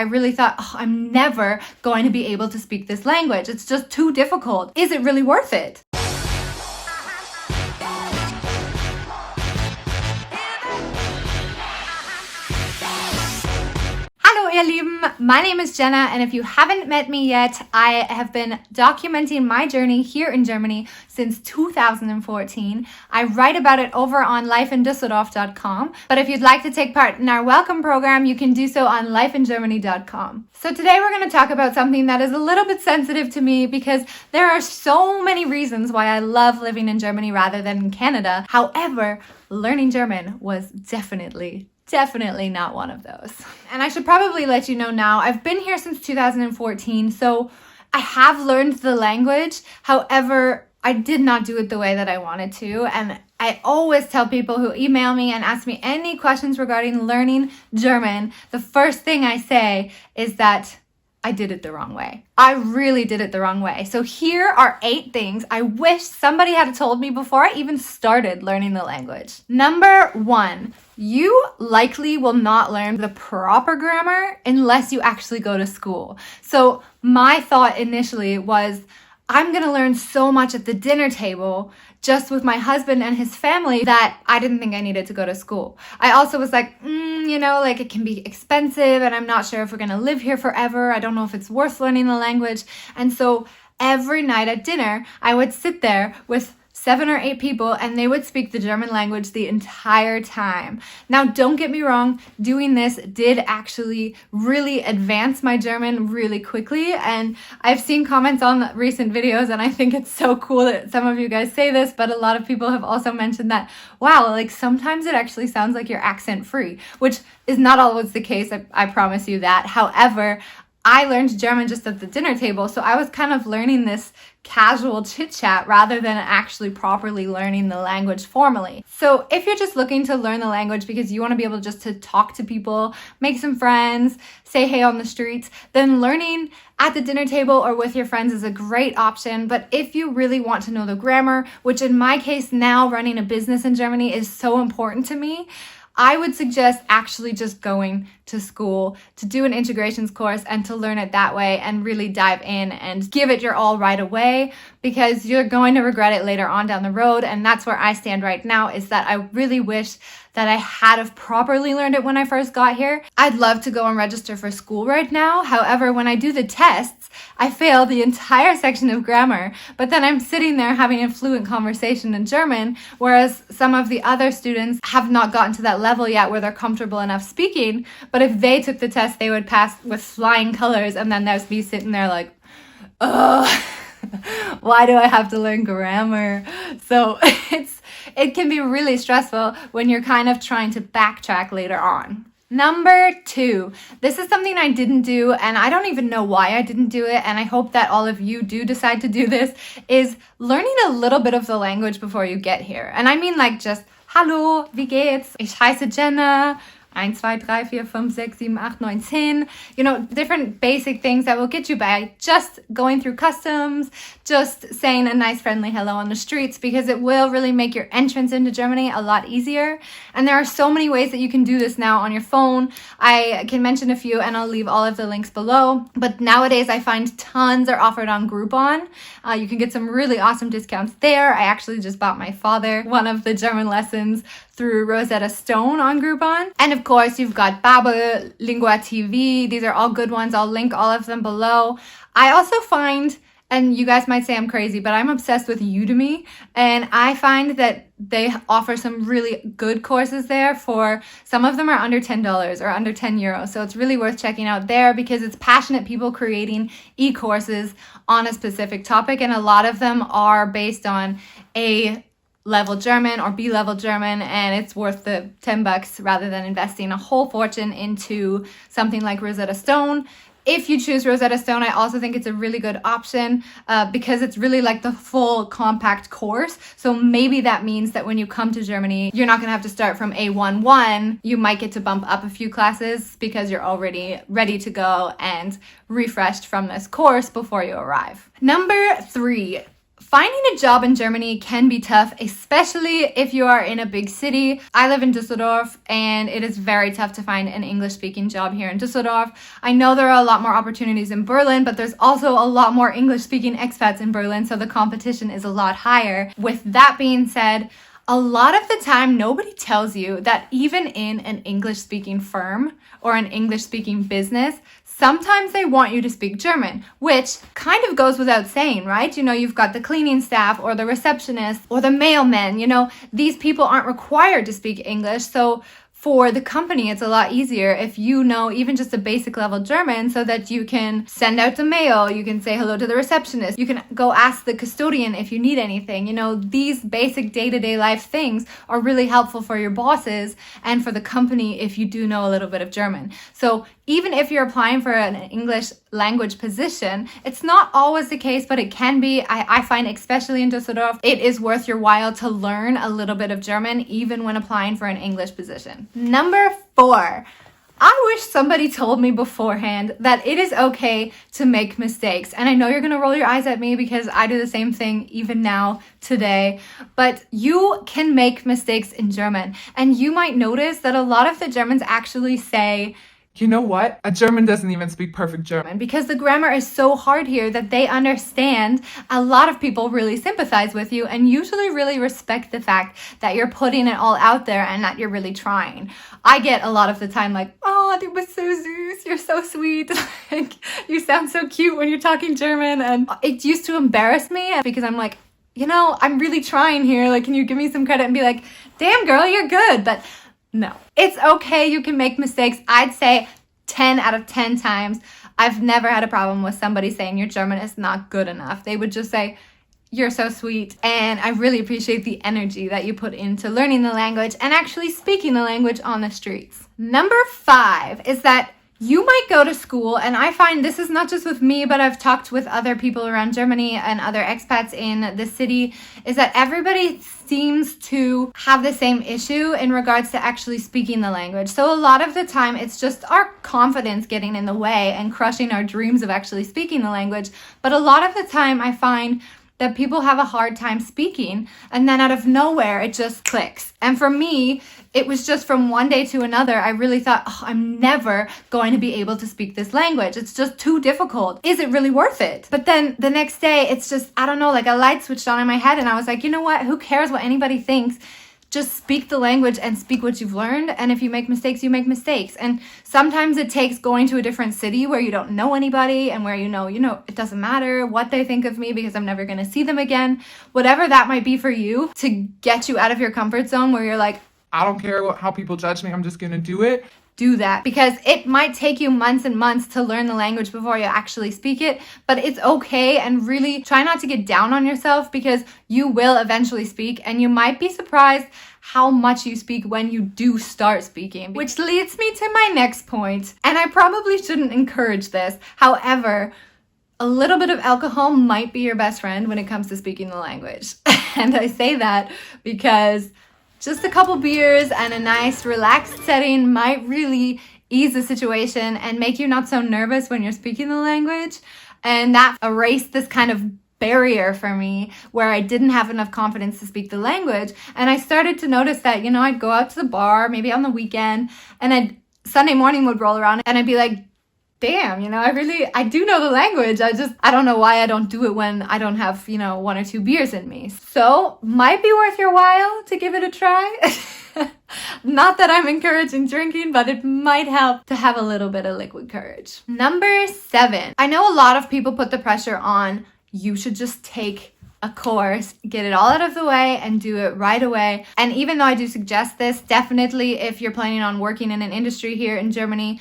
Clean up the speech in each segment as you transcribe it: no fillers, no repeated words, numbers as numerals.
I really thought, oh, I'm never going to be able to speak this language. It's just too difficult. Is it really worth it? Hallo ihr Lieben, my name is Jenna, and if you haven't met me yet, I have been documenting my journey here in Germany since 2014. I write about it over on lifeindusseldorf.com, but if you'd like to take part in our welcome program, you can do so on lifeingermany.com. So today we're going to talk about something that is a little bit sensitive to me because there are so many reasons why I love living in Germany rather than in Canada. However, learning German was definitely not one of those. And I should probably let you know now, I've been here since 2014, so I have learned the language. However, I did not do it the way that I wanted to. And I always tell people who email me and ask me any questions regarding learning German, the first thing I say is that I did it the wrong way. I really did it the wrong way. So here are 8 things I wish somebody had told me before I even started learning the language. Number 1, you likely will not learn the proper grammar unless you actually go to school. So my thought initially was, I'm going to learn so much at the dinner table just with my husband and his family that I didn't think I needed to go to school. I also was like, it can be expensive and I'm not sure if we're going to live here forever. I don't know if it's worth learning the language. And so every night at dinner, I would sit there with 7 or 8 people and they would speak the German language the entire time. Now, don't get me wrong, doing this did actually really advance my German really quickly. And I've seen comments on recent videos and I think it's so cool that some of you guys say this, but a lot of people have also mentioned that, wow, like sometimes it actually sounds like you're accent free, which is not always the case. I promise you that. However, I learned German just at the dinner table, so I was kind of learning this casual chit chat rather than actually properly learning the language formally. So if you're just looking to learn the language because you want to be able just to talk to people, make some friends, say hey on the streets, then learning at the dinner table or with your friends is a great option. But if you really want to know the grammar, which in my case now running a business in Germany is so important to me, I would suggest actually just going to school to do an integrations course and to learn it that way and really dive in and give it your all right away, because you're going to regret it later on down the road. And that's where I stand right now, is that I really wish that I had have properly learned it when I first got here. I'd love to go and register for school right now. However, when I do the tests, I fail the entire section of grammar, but then I'm sitting there having a fluent conversation in German, whereas some of the other students have not gotten to that level yet where they're comfortable enough speaking. But if they took the test, they would pass with flying colors, and then there's me sitting there like, ugh, why do I have to learn grammar? So it can be really stressful when you're kind of trying to backtrack later on. Number 2, this is something I didn't do, and I don't even know why I didn't do it, and I hope that all of you do decide to do this, is learning a little bit of the language before you get here. And I mean like just, hallo, wie geht's? Ich heiße Jenna. 1, 2, 3, 4, 5, 6, 7, 8, 9, 10. Different basic things that will get you by just going through customs, just saying a nice friendly hello on the streets, because it will really make your entrance into Germany a lot easier. And there are so many ways that you can do this now on your phone. I can mention a few and I'll leave all of the links below. But nowadays I find tons are offered on Groupon. You can get some really awesome discounts there. I actually just bought my father one of the German lessons through Rosetta Stone on Groupon. And of course, you've got Babbel, Lingua TV. These are all good ones. I'll link all of them below. I also find, and you guys might say I'm crazy, but I'm obsessed with Udemy. And I find that they offer some really good courses there. For some of them are under $10 or under €10. So it's really worth checking out there because it's passionate people creating e-courses on a specific topic. And a lot of them are based on A level German or B level German, and it's worth the $10 rather than investing a whole fortune into something like Rosetta Stone. If you choose Rosetta Stone, I also think it's a really good option because it's really like the full compact course. So maybe that means that when you come to Germany, you're not going to have to start from A11. You might get to bump up a few classes because you're already ready to go and refreshed from this course before you arrive. Number 3. Finding a job in Germany can be tough, especially if you are in a big city. I live in Düsseldorf, and it is very tough to find an English-speaking job here in Düsseldorf. I know there are a lot more opportunities in Berlin, but there's also a lot more English-speaking expats in Berlin, so the competition is a lot higher. With that being said, a lot of the time, nobody tells you that even in an English-speaking firm or an English-speaking business, sometimes they want you to speak German, which kind of goes without saying, right? You know, you've got the cleaning staff or the receptionist or the mailman, you know, these people aren't required to speak English. So for the company, it's a lot easier if you know even just a basic level German so that you can send out the mail, you can say hello to the receptionist, you can go ask the custodian if you need anything. You know, these basic day-to-day life things are really helpful for your bosses and for the company if you do know a little bit of German. So even if you're applying for an English language position, it's not always the case, but it can be. I find, especially in Düsseldorf, it is worth your while to learn a little bit of German, even when applying for an English position. Number 4. I wish somebody told me beforehand that it is okay to make mistakes. And I know you're going to roll your eyes at me because I do the same thing even now today. But you can make mistakes in German. And you might notice that a lot of the Germans actually say, you know what? A German doesn't even speak perfect German. Because the grammar is so hard here that they understand. A lot of people really sympathize with you and usually really respect the fact that you're putting it all out there and that you're really trying. I get a lot of the time like, oh, du bist so süß, you're so sweet. Like, you sound so cute when you're talking German. And it used to embarrass me because I'm like, you know, I'm really trying here. Like, can you give me some credit and be like, damn girl, you're good. But no, it's okay. You can make mistakes. I'd say 10 out of 10 times, I've never had a problem with somebody saying your German is not good enough. They would just say, you're so sweet. And I really appreciate the energy that you put into learning the language and actually speaking the language on the streets. Number 5 is that you might go to school, and I find this is not just with me, but I've talked with other people around Germany and other expats in the city, is that everybody seems to have the same issue in regards to actually speaking the language. So a lot of the time, it's just our confidence getting in the way and crushing our dreams of actually speaking the language. But a lot of the time, I find that people have a hard time speaking, and then out of nowhere, it just clicks. And for me, it was just from one day to another, I really thought, oh, I'm never going to be able to speak this language. It's just too difficult. Is it really worth it? But then the next day, it's just, I don't know, like a light switched on in my head, and I was like, you know what? Who cares what anybody thinks? Just speak the language and speak what you've learned. And if you make mistakes, you make mistakes. And sometimes it takes going to a different city where you don't know anybody and where you know, it doesn't matter what they think of me because I'm never going to see them again. Whatever that might be for you to get you out of your comfort zone where you're like, I don't care how people judge me. I'm just going to do it. Do that, because it might take you months and months to learn the language before you actually speak it, but it's okay. And really try not to get down on yourself because you will eventually speak, and you might be surprised how much you speak when you do start speaking. Which leads me to my next point, and I probably shouldn't encourage this. However, a little bit of alcohol might be your best friend when it comes to speaking the language. And I say that because just a couple beers and a nice relaxed setting might really ease the situation and make you not so nervous when you're speaking the language. And that erased this kind of barrier for me where I didn't have enough confidence to speak the language. And I started to notice that, I'd go out to the bar, maybe on the weekend, and Sunday morning would roll around and I'd be like, damn, I do know the language. I don't know why I don't do it when I don't have, 1 or 2 beers in me. So might be worth your while to give it a try. Not that I'm encouraging drinking, but it might help to have a little bit of liquid courage. Number 7. I know a lot of people put the pressure on, you should just take a course, get it all out of the way and do it right away. And even though I do suggest this, definitely if you're planning on working in an industry here in Germany,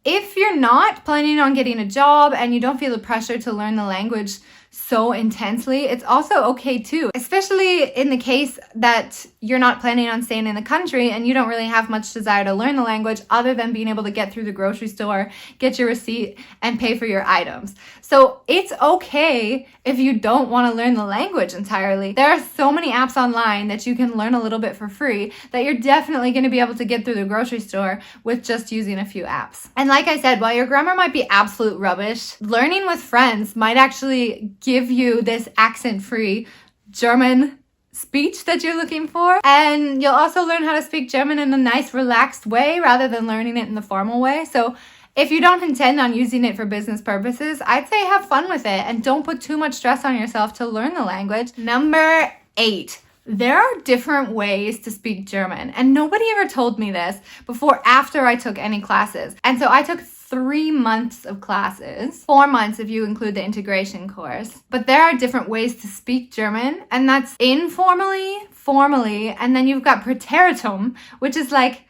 if you're not planning on getting a job and you don't feel the pressure to learn the language so intensely, it's also okay too, especially in the case that you're not planning on staying in the country and you don't really have much desire to learn the language other than being able to get through the grocery store, get your receipt, and pay for your items. So it's okay if you don't want to learn the language entirely. There are so many apps online that you can learn a little bit for free that you're definitely going to be able to get through the grocery store with just using a few apps. And like I said, while your grammar might be absolute rubbish, learning with friends might actually give you this accent-free German speech that you're looking for. And you'll also learn how to speak German in a nice, relaxed way rather than learning it in the formal way. So if you don't intend on using it for business purposes, I'd say have fun with it and don't put too much stress on yourself to learn the language. Number 8. There are different ways to speak German, and nobody ever told me this after I took any classes. And so I took 3 months of classes, 4 months if you include the integration course. But there are different ways to speak German, and that's informally, formally, and then you've got Präteritum, which is like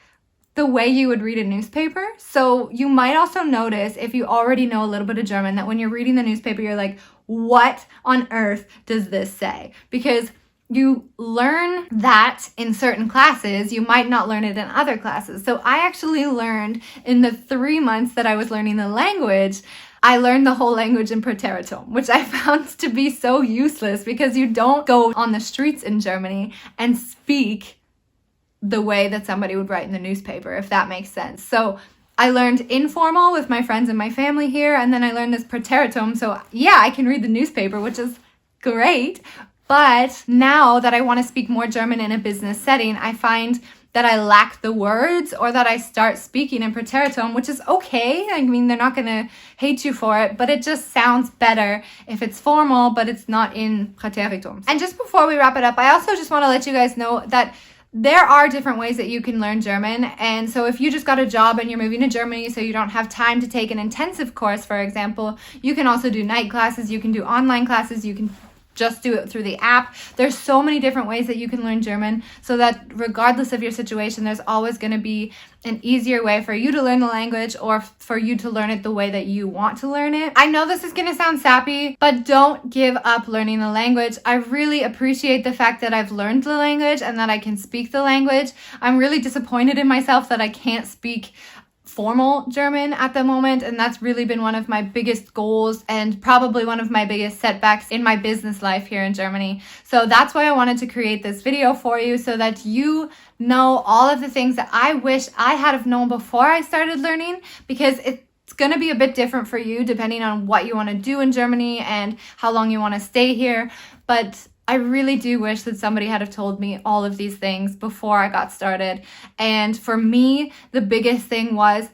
the way you would read a newspaper. So you might also notice, if you already know a little bit of German, that when you're reading the newspaper, you're like, what on earth does this say? Because you learn that in certain classes, you might not learn it in other classes. So I actually learned in the 3 months that I was learning the language, I learned the whole language in Präteritum, which I found to be so useless because you don't go on the streets in Germany and speak the way that somebody would write in the newspaper, if that makes sense. So I learned informal with my friends and my family here, and then I learned this Präteritum. So yeah, I can read the newspaper, which is great. But now that I want to speak more German in a business setting, I find that I lack the words or that I start speaking in Präteritum, which is okay. I mean, they're not going to hate you for it, but it just sounds better if it's formal, but it's not in Präteritum. And just before we wrap it up, I also just want to let you guys know that there are different ways that you can learn German. And so if you just got a job and you're moving to Germany so you don't have time to take an intensive course, for example, you can also do night classes, you can do online classes, you can just do it through the app. There's so many different ways that you can learn German so that regardless of your situation, there's always going to be an easier way for you to learn the language or for you to learn it the way that you want to learn it. I know this is going to sound sappy, but don't give up learning the language. I really appreciate the fact that I've learned the language and that I can speak the language. I'm really disappointed in myself that I can't speak formal German at the moment, and that's really been one of my biggest goals and probably one of my biggest setbacks in my business life here in Germany. So that's why I wanted to create this video for you so that you know all of the things that I wish I had have known before I started learning, because it's going to be a bit different for you depending on what you want to do in Germany and how long you want to stay here. But I really do wish that somebody had have told me all of these things before I got started. And for me, the biggest thing was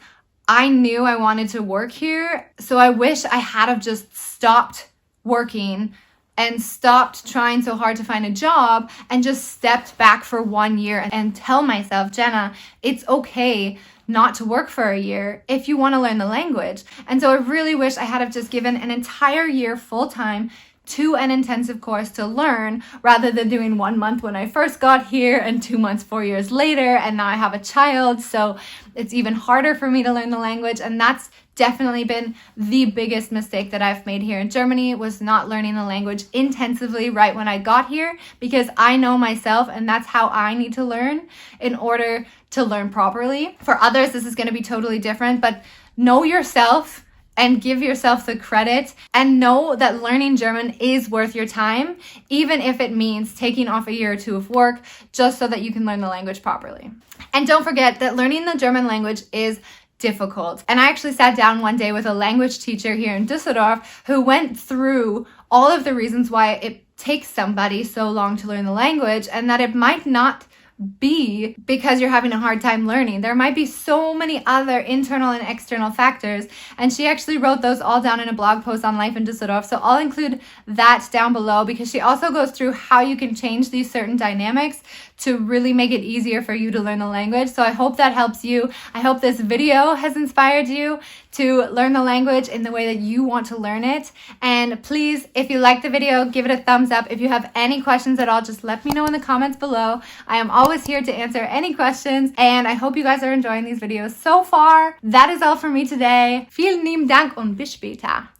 I knew I wanted to work here. So I wish I had have just stopped working and stopped trying so hard to find a job and just stepped back for 1 year and tell myself, Jenna, it's okay not to work for a year if you want to learn the language. And so I really wish I had have just given an entire year full time to an intensive course to learn rather than doing 1 month when I first got here and 2 months 4 years later, and now I have a child, so it's even harder for me to learn the language. And that's definitely been the biggest mistake that I've made here in Germany, was not learning the language intensively right when I got here, because I know myself and that's how I need to learn in order to learn properly. For others, this is going to be totally different, but know yourself and give yourself the credit and know that learning German is worth your time, even if it means taking off a year or 2 of work just so that you can learn the language properly. And don't forget that learning the German language is difficult. And I actually sat down one day with a language teacher here in Düsseldorf who went through all of the reasons why it takes somebody so long to learn the language, and that it might not be because you're having a hard time learning. There might be so many other internal and external factors, and she actually wrote those all down in a blog post on Life in Düsseldorf. So I'll include that down below, because she also goes through how you can change these certain dynamics to really make it easier for you to learn the language. So I hope that helps you. I hope this video has inspired you to learn the language in the way that you want to learn it. And please, if you like the video, give it a thumbs up. If you have any questions at all, just let me know in the comments below. I am always here to answer any questions, and I hope you guys are enjoying these videos so far. That is all for me today. Vielen lieben Dank und bis später.